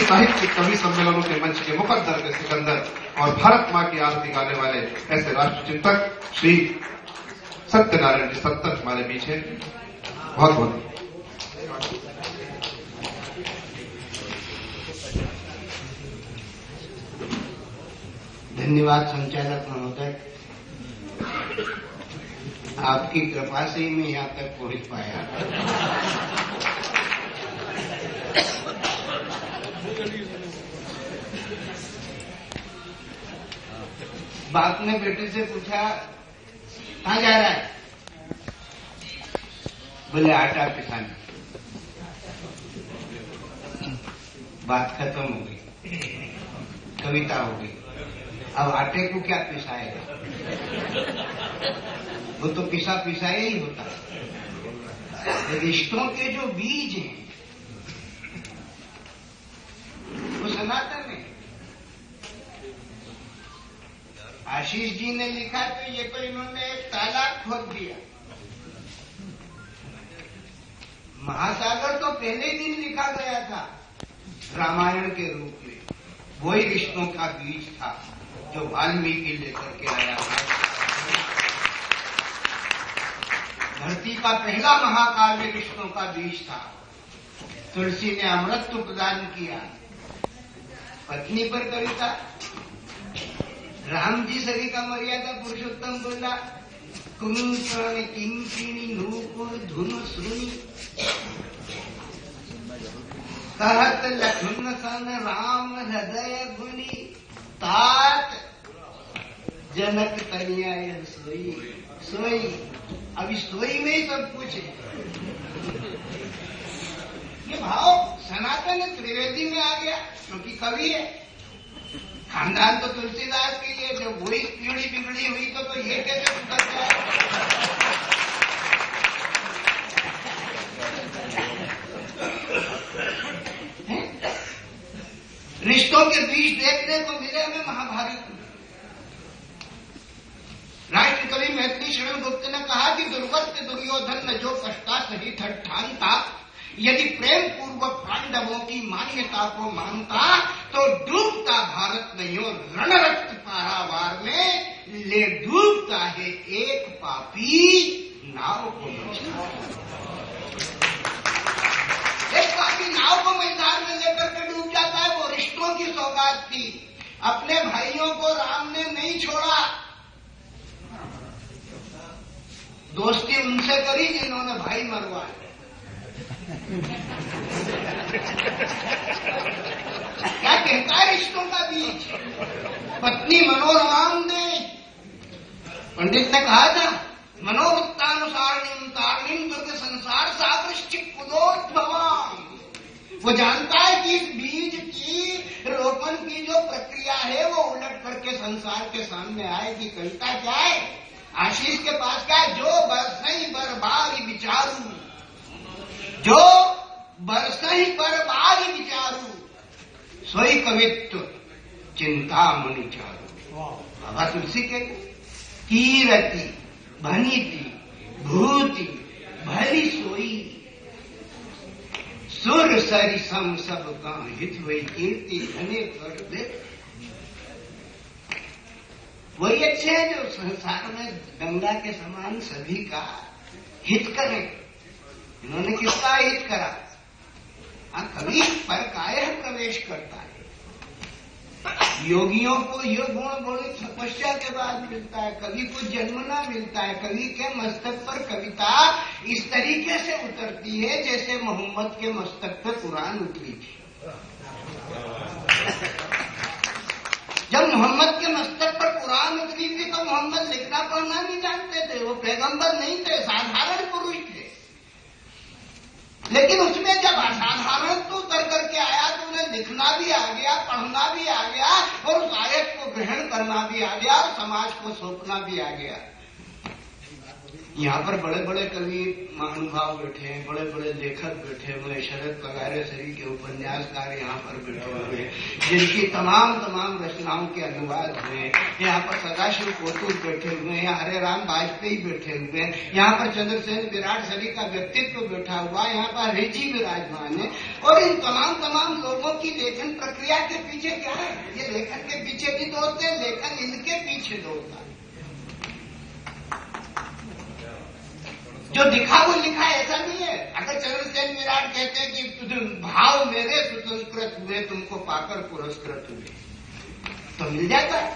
साहित्यिक कवि सम्मेलनों के मंच के मुकद्दर के सिकंदर और भारत मां की आरती गाने वाले ऐसे राष्ट्र चिंतक श्री सत्यनारायण जी सत्तर हमारे बीच है। बहुत बहुत धन्यवाद संचालक महोदय, आपकी कृपा से ही मैं यहाँ तक पहुँच पाया। बाप ने बेटे से पूछा कहाँ जा रहा है? बोले आटा पिसाने। बात खत्म हो गई, कविता हो गई। अब आटे को क्या पिसाएगा? वो तो पिसा पिसाया ही होता है। रिश्तों के जो बीज हैं वो सनातन है। आशीष जी ने लिखा तो ये तो इन्होंने एक तालाब खोद दिया। महासागर तो पहले दिन लिखा गया था रामायण के रूप में। वही रिश्तों का बीज था जो वाल्मीकि लेकर के आया था। धरती का पहला महाकाव्य रिश्तों का बीज था। तुलसी ने अमृत प्रदान किया, पत्नी पर कविता। राम जी सभी का मर्यादा पुरुषोत्तम बोला, कुंकण किंकिणी नूपुर धुन सुनी, कहत लखन सन राम हृदय गुनी, तात जनक तनिया सोई सोई। अभी सोई में ही सब कुछ है। ये भाव सनातन त्रिवेदी में आ गया क्योंकि कवि है। खानदान तो तुलसीदास के लिए, जब वही पीढ़ी बिगड़ी हुई तो ये कैसे सुधर जाए? रिश्तों के बीच देखने को मिले हमें महाभारत में। राष्ट्र कवि मैथिली शरण गुप्त ने कहा कि दुर्वस्त दुर्योधन न जो कष्टा सहित ठान था, यदि प्रेम पूर्वक पांडवों की मान्यता को मानता तो डूबता भारत नहीं हो रणरक्त पारावार में, ले डूबता है एक पापी नाव को एक पापी नाव को मैदान में लेकर के डूब जाता है। वो रिश्तों की सौगात थी। अपने भाइयों को राम ने नहीं छोड़ा। दोस्ती उनसे करी जिन्होंने भाई मरवाए। क्या कहता है रिश्तों का बीज? पत्नी मनोरमाम ने, पंडित ने कहा था, मनोवृत्तानुसारिणी तारिणी दुर्ग संसार सादृश्चिक कुलोद्भवाम। वो जानता है कि इस बीज की रोपण की जो प्रक्रिया है वो उलट करके संसार के सामने आएगी। कविता क्या है? आशीष के पास क्या है? जो बरसई बरबारी विचारू, जो बरसई बरबारी विचारू, सोई कवित्व चिंता मुनि चारू। बाबा तुलसी के कीरति भनीति भूति भरी सोई, सुर सरि सम सब का हित वही कीर्ति घने कर दे। वही अच्छे हैं जो संसार में गंगा के समान सभी का हित करें। इन्होंने किसका हित करा? कभी पर काहे प्रवेश करता है। योगियों को ये गुण बड़ी तपस्या के बाद मिलता है। कवि को जन्मना मिलता है। कवि के मस्तक पर कविता इस तरीके से उतरती है जैसे मोहम्मद के मस्तक पर कुरान उतरी थी। जब मोहम्मद के मस्तक पर कुरान उतरी थी तो मोहम्मद लिखना पढ़ना नहीं जानते थे। वो पैगंबर नहीं थे, साधारण पुरुष थे। लेकिन उसमें जब असाधारण तो उतर करके आया तो उन्हें लिखना भी आ गया, पढ़ना भी आ गया और उस आयत को ग्रहण करना भी आ गया और समाज को सौंपना भी आ गया। यहाँ पर बड़े बड़े कवि महानुभाव बैठे हैं, बड़े बड़े लेखक बैठे हुए, शरद पगारेसरी के उपन्यासकार यहाँ पर बैठे हुए हैं, जिनकी तमाम रचनाओं के अनुवाद हुए। यहाँ पर सदाशिव कोतुल बैठे हुए हैं, हरे राम वाजपेयी बैठे हुए हैं, यहाँ पर चंद्रसेन विराट सरी का व्यक्तित्व बैठा हुआ है, यहाँ पर हरि जी विराजमान है। और इन तमाम लोगों की लेखन प्रक्रिया के पीछे क्या है? ये लेखन के पीछे भी दौड़ते हैं, लेखन इनके पीछे दौड़ता है। जो दिखा वो लिखा, ऐसा नहीं है। अगर चंद्रसेन विराट कहते हैं कि भाव मेरे सुसंस्कृत हुए, तुमको पाकर पुरस्कृत हुए, तो मिल जाता है।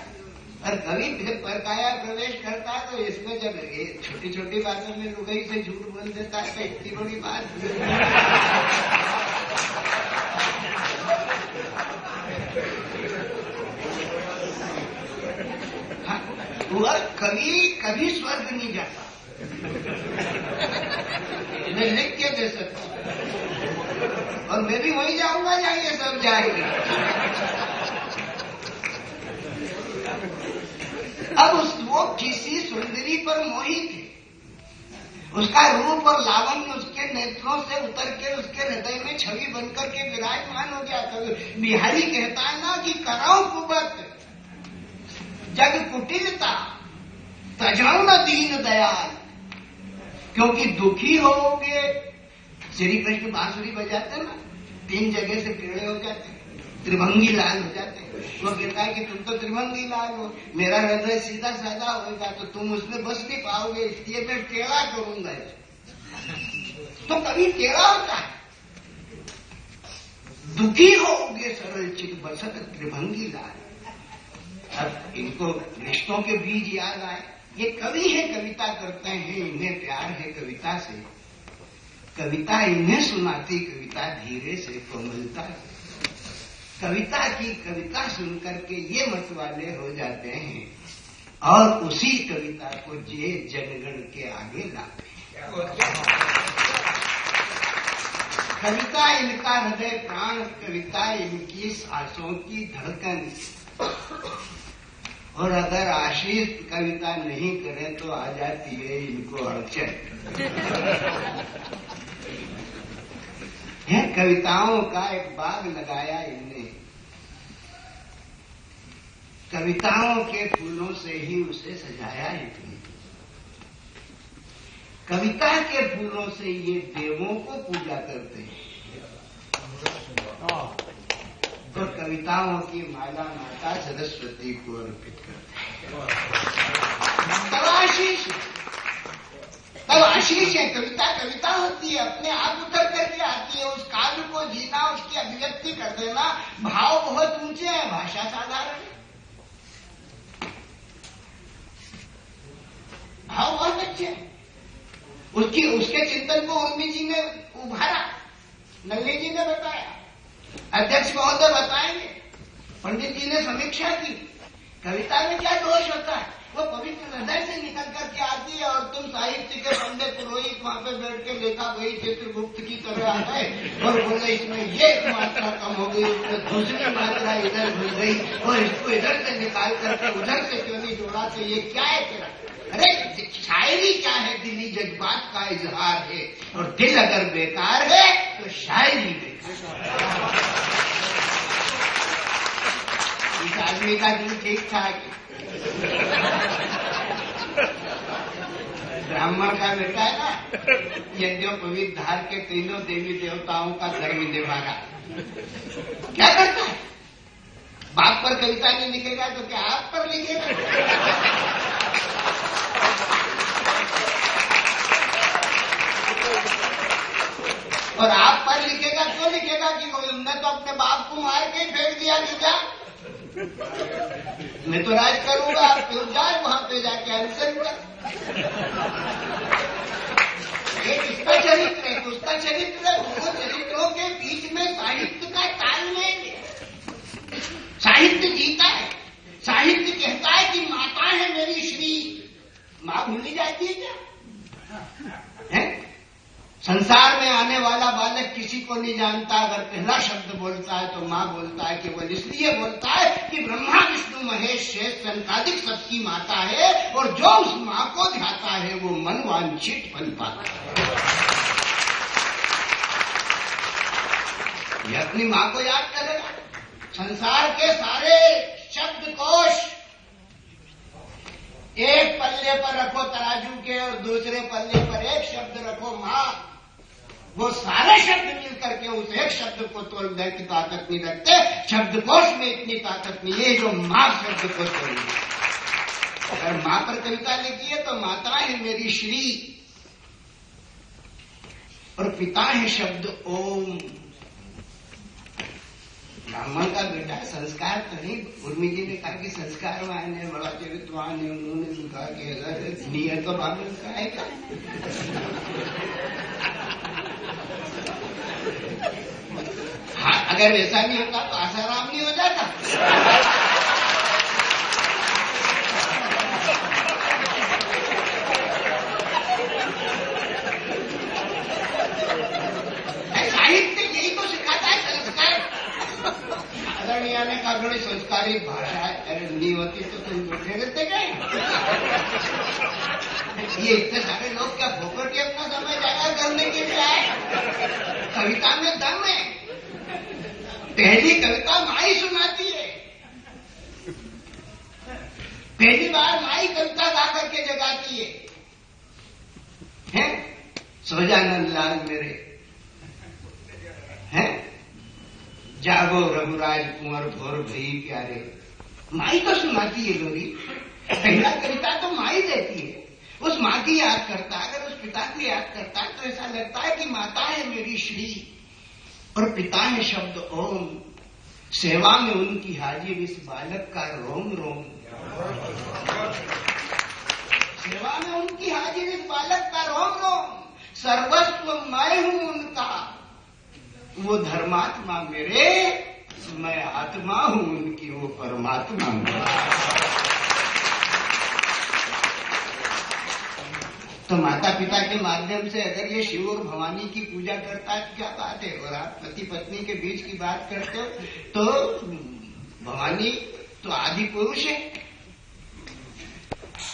और कवि जब परकाया प्रवेश करता है तो इसमें जब छोटी छोटी बातों में लुगाई से झूठ बोल देता है तो इतनी बड़ी बात हाँ, कभी स्वर्ग नहीं जाता। मैं लिख के दे सकता हूं, और मैं भी वही जाऊंगा जहां ये सब जाएंगे। अब वो किसी सुंदरी पर मोहित है, उसका रूप और लावण्य उसके नेत्रों से उतर के उसके हृदय में छवि बनकर के विराजमान हो गया। तो बिहारी कहता है ना कि कराओ कुबत जग कुटिलता तजाऊ न दीन दयाल, क्योंकि दुखी होगे। श्री कृष्ण बांसुरी बजाते ना, 3 जगह से टेढ़े हो जाते, त्रिभंगी लाल हो जाते। वो कहता है कि तुम तो त्रिभंगी लाल हो, मेरा हृदय सीधा साधा होगा तो तुम उसमें बस नहीं पाओगे, इसलिए मैं टेढ़ा करूंगा। तो कभी टेढ़ा होता है, दुखी होगे सरल चित बसत त्रिभंगी लाल। अब इनको रिश्तों के बीज याद आए। ये कवि है, कविता करते हैं, इन्हें प्यार है कविता से, कविता इन्हें सुनाती, कविता धीरे से कोमलता से। कविता की कविता सुनकर के ये मतवाले हो जाते हैं और उसी कविता को जे जनगण के आगे लाते हैं। कविता इनका हृदय प्राण, कविता इनकी सांसों की धड़कन। और अगर आशीष कविता नहीं करे तो आ जाती है इनको अड़चन। कविताओं का एक बाग लगाया इनने, कविताओं के फूलों से ही उसे सजाया इन्हें। कविता के फूलों से ये देवों को पूजा करते हैं, तो कविताओं की माला माता सरस्वती को अर्पित करते हैं। तब आशीष है। कविता कविता होती है, अपने आप उतर करके आती है। उस काव्य को जीना, उसकी अभिव्यक्ति कर देना। भाव बहुत ऊंचे हैं, भाषा साधारण है। भाव बहुत अच्छे हैं। उसके चिंतन को उर्मी जी ने उभारा, नल्ली जी ने बताया, अध्यक्ष महोदय बताएंगे, पंडित जी ने समीक्षा की। कविता में क्या दोष होता है? वो पवित्र हृदय से निकल करके आती है और तुम साहित्य के पंडित पुरोहित वहां पे बैठ के लेखा वही चित्रगुप्त की तरह आ गए और बोले इसमें ये मात्रा कम हो गई, उसमें दूसरी मात्रा इधर घुस गई और इसको इधर से निकाल करके उधर से क्यों नहीं जोड़ा, तो ये क्या है तेरा? अरे शायरी क्या है? दिली जज्बात का इजहार है, और दिल अगर बेकार है तो शायरी बेकार। इस आदमी का दिल ठीक ठाक है। ब्राह्मण का बेटा है ना, यज्ञोपवीत धार के तीनों देवी देवताओं का धर्म निभागा। क्या करता है? बाप पर कविता नहीं लिखेगा तो क्या आप पर लिखेगा? और आप पर लिखेगा क्यों लिखेगा कि उन्होंने तो अपने बाप को मार के फेंक दिया कि क्या मैं तो राज करूंगा, आप क्यों जाए वहां पे जाके अनशन कर। एक इसका चरित्र है, उसका चरित्र है। दोनों चरित्रों के बीच में साहित्य का तालमेल है। साहित्य जीता है। साहित्य कहता है कि माता है मेरी श्री। मां भूली जाती है क्या? है? संसार में आने वाला बालक किसी को को नहीं जानता। अगर पहला शब्द बोलता है तो माँ बोलता है, केवल इसलिए बोलता है कि ब्रह्मा विष्णु महेश शेष संकादिक सबकी माता है, और जो उस माँ को ध्याता है वो मनवांछित फल पाता है। ये अपनी माँ को याद करेगा। संसार के सारे शब्दकोश एक पल्ले पर रखो तराजू के, और दूसरे पल्ले पर एक शब्द रखो माँ, वो सारे शब्द मिल करके उस एक शब्द को तोड़ने की ताकत नहीं रखते। शब्दकोश में इतनी ताकत नहीं है जो माँ शब्द को तोड़े। अगर माँ पर कविता लिखी है तो माता है मेरी श्री, और पिता है शब्द ओम। ब्राह्मण का बेटा संस्कार तो नहीं। उर्मी जी ने कहा कि संस्कारवान है, बड़ा चरित्रवान है। उन्होंने कहा कि अगर नियत तो ब्राह्मण का है क्या? हाँ, अगर वैसा नहीं होता तो आसाराम नहीं हो जाता। साहित्य यही तो सिखाता है, संस्कार। आदरणीय ने कहा बड़ी संस्कारी भाषा है। अरे नहीं होती तो तुम बैठे रहते गए। ये इतने सारे लोग क्या फोकट अपना समय जाया करने के लिए आए? कविता में दम है। पहली कविता माई सुनाती है। पहली बार माई कविता गा करके जगाती है। हैं? सोजानंद लाल मेरे हैं, जागो रघुराज कुंवर भोर भई प्यारे। माई तो सुनाती है लोरी। पहला कविता तो माई देती है। उस माँ की याद करता है, अगर उस पिता की याद करता है तो ऐसा लगता है कि माता है मेरी श्री और पिता है शब्द ओम। सेवा में उनकी हाजिर इस बालक का रोम रोम। सेवा में उनकी हाजिर इस बालक का रोम रोम। सर्वस्व मैं हूं उनका, वो धर्मात्मा मेरे, मैं आत्मा हूं उनकी, वो परमात्मा मेरा। तो माता पिता के माध्यम से अगर ये शिव और भवानी की पूजा करता है क्या बात है। और आप पति पत्नी के बीच की बात करते हो तो भवानी तो आदि पुरुष है,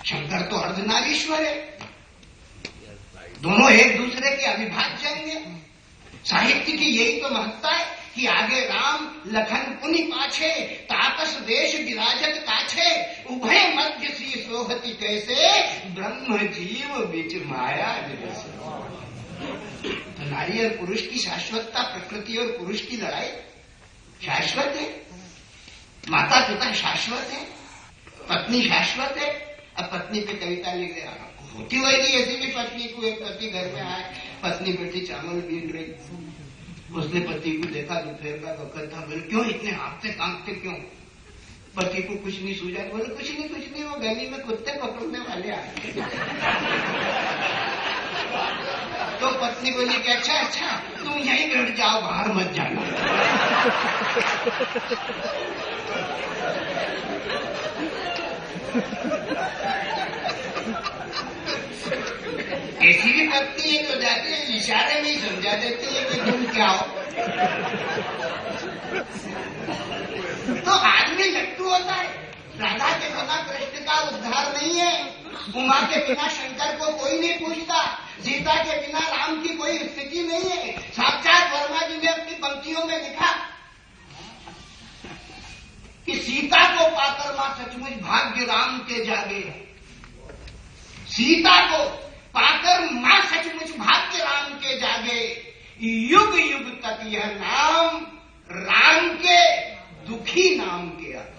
शंकर तो अर्धनारीश्वर है। दोनों एक दूसरे के अविभाज्य हैं। साहित्य की यही तो महत्ता है कि आगे राम लखन पुनि पाछे, तापस देश विराजत काछे, उभय मध्य सी सोहति कैसे, ब्रह्म जीव बीच माया जैसे। तो नारी और पुरुष की शाश्वतता, प्रकृति और पुरुष की लड़ाई शाश्वत है। माता पिता शाश्वत है, पत्नी शाश्वत है। अब पत्नी पे कविता लिख गया, होती होगी ऐसी भी पत्नी को। एक पति घर में आए, पत्नी बेटी चावल बीन रही, उसने पति को देखा, दोपहर का वक्त था, बोले क्यों इतने हाँफते कांपते क्यों? पति को कुछ नहीं सूझा, बोले कुछ नहीं, वो गली में कुत्ते पकड़ने वाले आए। तो पत्नी बोली कि अच्छा तुम यहीं बैठ जाओ, बाहर मत जाना। ऐसी भी पत्नी है जो जाती है इशारे में ही समझा देती है कि तुम क्या हो। तो आदमी लट्टू होता है। राधा के बिना कृष्ण का उद्धार नहीं है, उमा के बिना शंकर को कोई नहीं पूछता, सीता के बिना राम की कोई स्थिति नहीं है। साक्षात वर्मा जी ने अपनी पंक्तियों में लिखा कि सीता को पाकर मां सचमुच भाग्य राम के जागे। सीता को पाकर मां सचमुच भाग्य राम के जागे। युग युग तक यह नाम राम के दुखी नाम के आगे।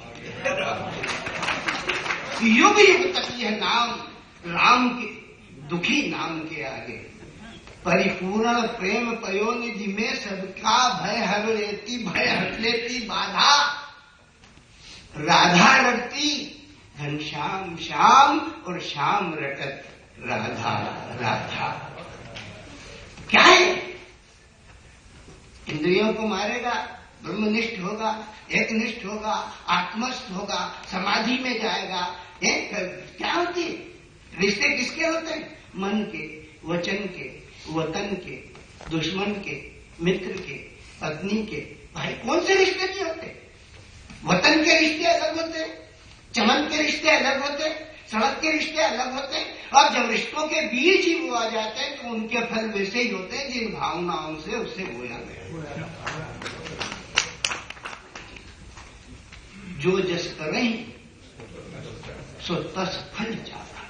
युग युग तक यह नाम राम के दुखी नाम के आगे। परिपूर्ण प्रेम पयोनिधि में सबका भय हर लेती, भय हट लेती बाधा। राधा रटती घनश्याम श्याम, और श्याम रटत राधा राधा। क्या है? इंद्रियों को मारेगा, ब्रह्मनिष्ठ होगा, एकनिष्ठ होगा, आत्मस्थ होगा, समाधि में जाएगा। क्या होती है? रिश्ते किसके होते हैं? मन के, वचन के, वतन के, दुश्मन के, मित्र के, पत्नी के, भाई कौन से रिश्ते नहीं होते? वतन के रिश्ते अलग होते, चमन के रिश्ते अलग होते, सड़क के रिश्ते अलग होते हैं, और जब रिश्तों के बीच ही वो आ जाते हैं तो उनके फल वैसे ही होते हैं जिन भावनाओं से उससे बोया गया। जो जस करें सो तस फल जाता।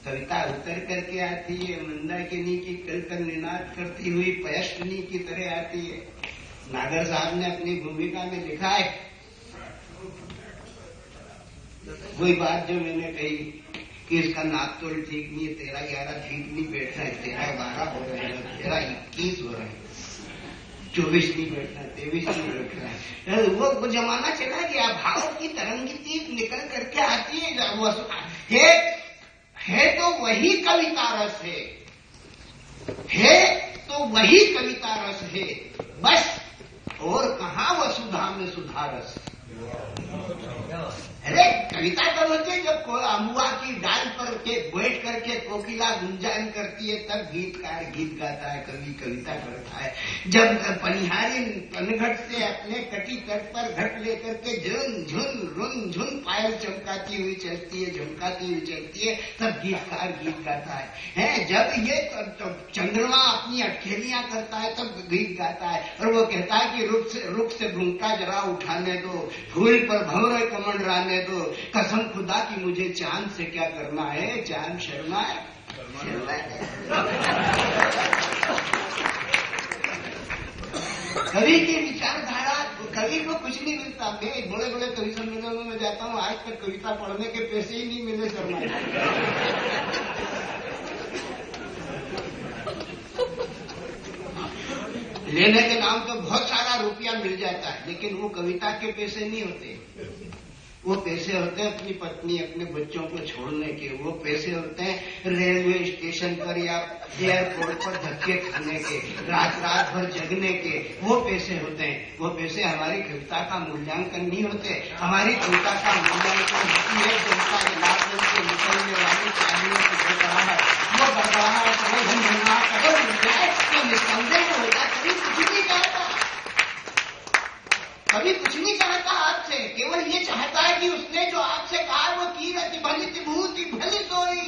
कविता उतर करके आती है, मंदाकिनी की कल निनाद करती हुई पयस्विनी की तरह आती है। नागर साहब ने अपनी भूमिका में लिखा है वही बात जो मैंने कही कि इसका नाप तोल ठीक नहीं है, 13-11 ठीक नहीं बैठ रहा है, 13-12 हो रहे हैं, 13-21 हो रहे हैं, 24 नहीं बैठ रहा है, 23 नहीं बैठ रहा है। वो जमाना चला गया। भाव की तरंगिती निकल करके आती है। वो है तो वही कविता रस है तो वही कविता रस है, बस और कहाँ वसुधा में सुधा रस। अरे कविता कब होती है? जब अमुआ की डाल पर के बैठ करके कोकिला गुंजान करती है, तब गीतकार गीत गाता है, कवि कविता करता है। जब पनिहारी पनघट से अपने कटी तट पर घट लेकर के झुन झुन रुन झुन पायल चमकाती हुई चलती है, झमकाती हुई चलती है, तब गीतकार गीत गाता है। जब ये चंद्रमा अपनी अटखेलियां करता है तब गीत गाता है। और वो कहता है कि रुख से भूंका जरा उठाने दो, फूल पर भंवरे कमंडराने दो, कसम खुदा की मुझे चांद से क्या करना है, चांद शर्मा है। कवि की विचारधारा, कवि को कुछ नहीं मिलता। मैं बड़े बड़े कवि सम्मेलनों में जाता हूँ, आज तक कविता पढ़ने के पैसे ही नहीं मिले शर्मा। लेने के नाम तो बहुत सारा रुपया मिल जाता है, लेकिन वो कविता के पैसे नहीं होते। वो पैसे होते हैं अपनी पत्नी अपने बच्चों को छोड़ने के, वो पैसे होते हैं रेलवे स्टेशन पर या एयरपोर्ट पर धक्के खाने के, रात रात भर जगने के, वो पैसे होते हैं। वो पैसे हमारी कविता का मूल्यांकन नहीं होते। हमारी कविता का मूल्यांकन होती है जनता के लाभ से निकलने वाली चाहिए बढ़ रहा है, वो बढ़ रहा है तो अगर मिल जाए तो निस्संदेह होगा। कभी कुछ नहीं चाहता, कभी कुछ नहीं चाहता आपसे, केवल ये चाहता है कि उसने जो आपसे कहा वो की रति भली तिभूति भली सोई,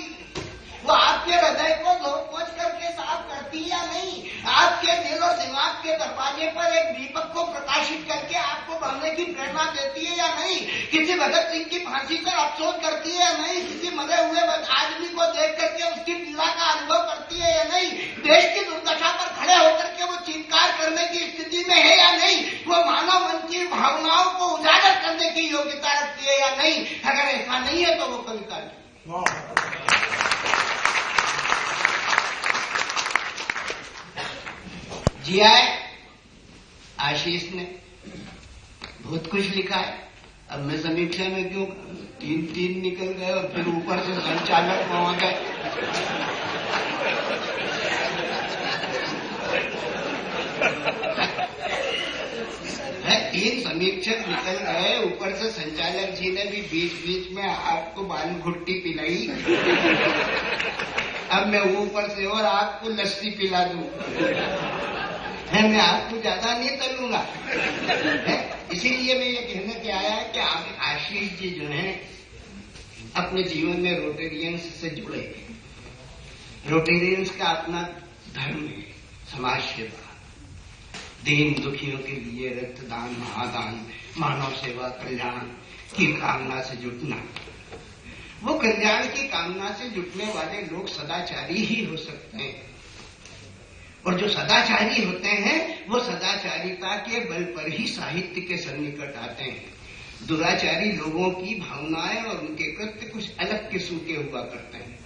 वो आपके हृदय को धोख पोछ करके साफ करती या नहीं, आपके दिल और दिमाग के दरवाजे पर एक दीपक को प्रकाशित करके आपको बढ़ने की प्रेरणा देती है या नहीं, किसी भगत सिंह की फांसी पर अफसोस करती है या नहीं, किसी मरे हुए आदमी को देख करके उसकी पीड़ा का अनुभव करती है या नहीं, देश की दुर्दशा पर खड़े होकर के वो चीत्कार करने की स्थिति में है या नहीं, वो मानव मन की भावनाओं को उजागर करने की योग्यता रखती है या नहीं। अगर ऐसा नहीं है तो वो कविता नहीं। जिया आशीष ने बहुत कुछ लिखा है। अब मैं समीक्षा में क्यों 3 निकल गए और फिर ऊपर से संचालक वहां गए। तीन समीक्षक निकल गए, ऊपर से संचालक जी ने भी बीच बीच में आपको बाल घुट्टी पिलाई। अब मैं ऊपर से और आपको लस्सी पिला दूं, मैं आपको ज्यादा नहीं तलूंगा। इसीलिए मैं ये कहने के आया है कि आप आशीष जी जो हैं अपने जीवन में रोटेरियंस से जुड़े। रोटेरियंस का अपना धर्म है, समाज सेवा, दीन दुखियों के लिए रक्तदान, महादान, मानव सेवा, कल्याण की कामना से जुटना। वो कल्याण की कामना से जुटने वाले लोग सदाचारी ही हो सकते हैं, और जो सदाचारी होते हैं वो सदाचारिता के बल पर ही साहित्य के सन्निकट आते हैं। दुराचारी लोगों की भावनाएं और उनके कृत्य कुछ अलग किस्म के हुआ करते हैं।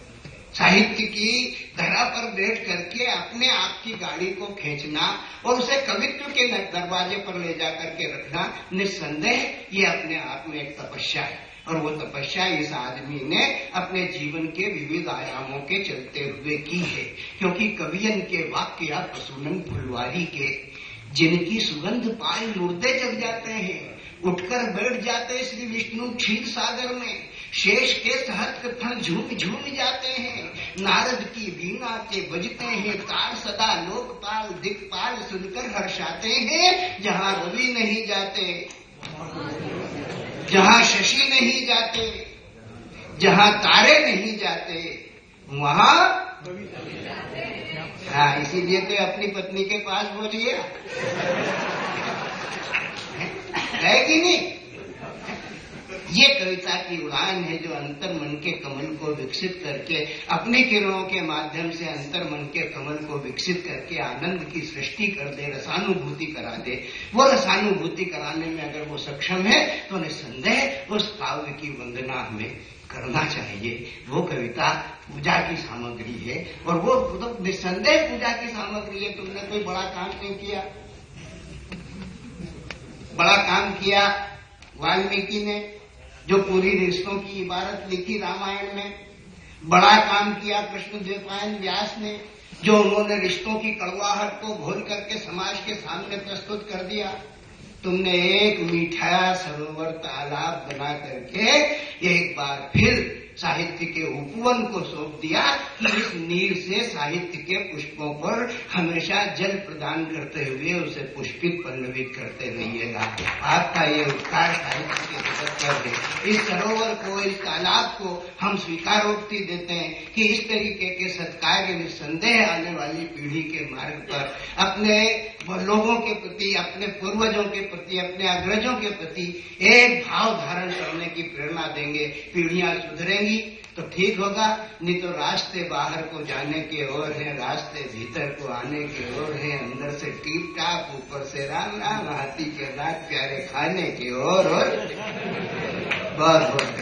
साहित्य की धरा पर बैठ करके अपने आप की गाड़ी को खींचना और उसे कवित्व के दरवाजे पर ले जाकर के रखना, निस्संदेह ये अपने आप में एक तपस्या है। और वो तपस्या इस आदमी ने अपने जीवन के विविध आयामों के चलते हुए की है, क्योंकि कवियन के वाक्य या प्रसूनन फुलवारी के, जिनकी सुगंध पाए मुर्दे जग जाते हैं, उठकर बैठ जाते श्री विष्णु क्षीर सागर में, शेष के सहस्त्र फल झूम झूम जाते हैं। नारद की वीणा के बजते हैं तार सदा लोकपाल दिक्पाल सुनकर हर्षाते हैं। जहाँ रवि नहीं जाते, जहाँ शशि नहीं जाते, जहाँ तारे नहीं जाते, वहाँ हाँ, इसीलिए तो अपनी पत्नी के पास बोलिए है कि नहीं। ये कविता की उड़ान है जो अंतर मन के कमल को विकसित करके, अपनी किरणों के माध्यम से अंतर मन के कमल को विकसित करके आनंद की सृष्टि कर दे, रसानुभूति करा दे। वो रसानुभूति कराने में अगर वो सक्षम है तो निस्संदेह उस काव्य की वंदना हमें करना चाहिए। वो कविता पूजा की सामग्री है और वो तो निस्संदेह पूजा की सामग्री है। तुमने कोई बड़ा काम नहीं किया, बड़ा काम किया वाल्मीकि ने जो पूरी रिश्तों की इबारत लिखी रामायण में। बड़ा काम किया कृष्ण द्वैपायन व्यास ने जो उन्होंने रिश्तों की कड़वाहट को घोल करके समाज के सामने प्रस्तुत कर दिया। तुमने एक मीठा सरोवर तालाब बना करके एक बार फिर साहित्य के उपवन को सौंप दिया कि इस नीर से साहित्य के पुष्पों पर हमेशा जल प्रदान करते हुए उसे पुष्पित पल्लवित करते रहिएगा। आपका ये उपकार साहित्य के जगत पर है। इस सरोवर को, इस तालाब को हम स्वीकारोक्ति देते हैं कि इस तरीके के सत्कार्य निस्संदेह आने वाली पीढ़ी के मार्ग पर अपने लोगों के प्रति, अपने पूर्वजों के प्रति, अपने अग्रजों के प्रति एक भाव धारण करने की प्रेरणा देंगे। पीढ़ियां सुधरेंगी तो ठीक होगा, नहीं तो रास्ते बाहर को जाने के और हैं, रास्ते भीतर को आने के और हैं। अंदर से टीप टाप, ऊपर से राम राम, हाथी के रात प्यारे खाने के और बहुत बहुत